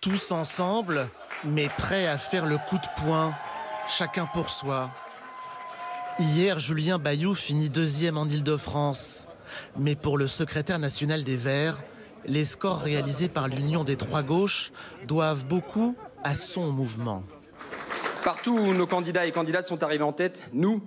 Tous ensemble, mais prêts à faire le coup de poing, chacun pour soi. Hier, Julien Bayou finit 2e en Île-de-France. Mais pour le secrétaire national des Verts, les scores réalisés par l'Union des Trois Gauches doivent beaucoup à son mouvement. Partout où nos candidats et candidates sont arrivés en tête, nous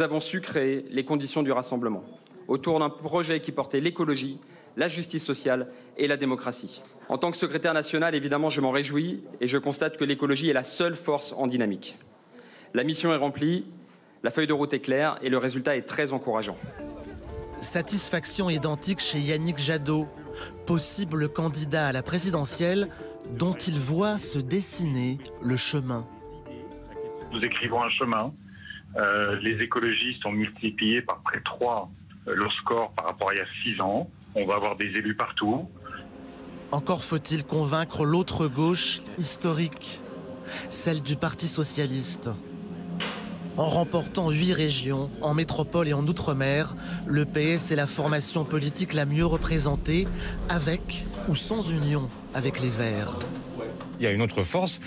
avons su créer les conditions du rassemblement autour d'un projet qui portait l'écologie, la justice sociale et la démocratie. En tant que secrétaire national, évidemment, je m'en réjouis et je constate que l'écologie est la seule force en dynamique. La mission est remplie, la feuille de route est claire et le résultat est très encourageant. Satisfaction identique chez Yannick Jadot, possible candidat à la présidentielle dont il voit se dessiner le chemin. Nous écrivons un chemin. Les écologistes ont multiplié par près de 3 leur score par rapport à il y a 6 ans. On va avoir des élus partout. Encore faut-il convaincre l'autre gauche historique, celle du Parti socialiste. En remportant 8 régions, en métropole et en outre-mer, le PS est la formation politique la mieux représentée, avec ou sans union avec les Verts. Il y a une autre force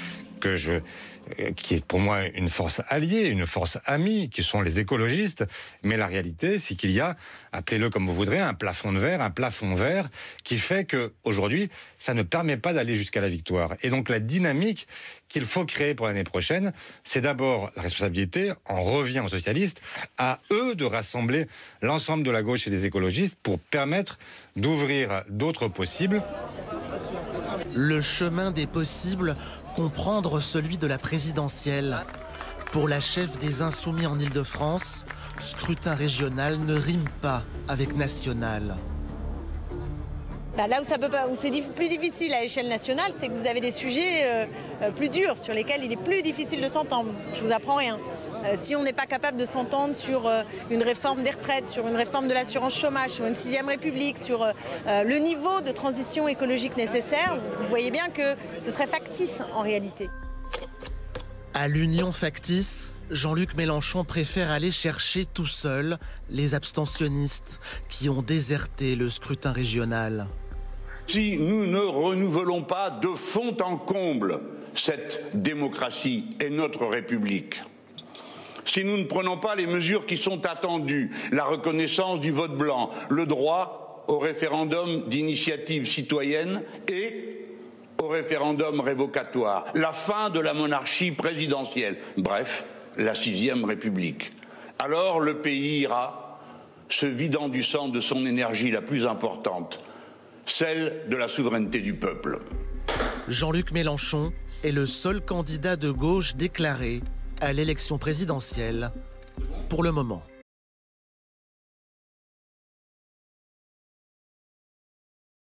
qui est pour moi une force alliée, une force amie, qui sont les écologistes. Mais la réalité, c'est qu'il y a, appelez-le comme vous voudrez, un plafond de verre, un plafond vert, qui fait qu'aujourd'hui, ça ne permet pas d'aller jusqu'à la victoire. Et donc la dynamique qu'il faut créer pour l'année prochaine, c'est d'abord la responsabilité, on revient aux socialistes, à eux de rassembler l'ensemble de la gauche et des écologistes pour permettre d'ouvrir d'autres possibles. Le chemin des possibles, comprendre celui de la présidentielle. Pour la chef des Insoumis en Île-de-France, scrutin régional ne rime pas avec national. Là où c'est plus difficile à l'échelle nationale, c'est que vous avez des sujets plus durs sur lesquels il est plus difficile de s'entendre. Je vous apprends rien. Si on n'est pas capable de s'entendre sur une réforme des retraites, sur une réforme de l'assurance chômage, sur une 6e République, sur le niveau de transition écologique nécessaire, vous voyez bien que ce serait factice en réalité. À l'union factice, Jean-Luc Mélenchon préfère aller chercher tout seul les abstentionnistes qui ont déserté le scrutin régional. Si nous ne renouvelons pas de fond en comble cette démocratie et notre République, si nous ne prenons pas les mesures qui sont attendues, la reconnaissance du vote blanc, le droit au référendum d'initiative citoyenne et au référendum révocatoire, la fin de la monarchie présidentielle, bref, la 6e République, alors le pays ira se vidant du sang de son énergie la plus importante, celle de la souveraineté du peuple. Jean-Luc Mélenchon est le seul candidat de gauche déclaré à l'élection présidentielle pour le moment.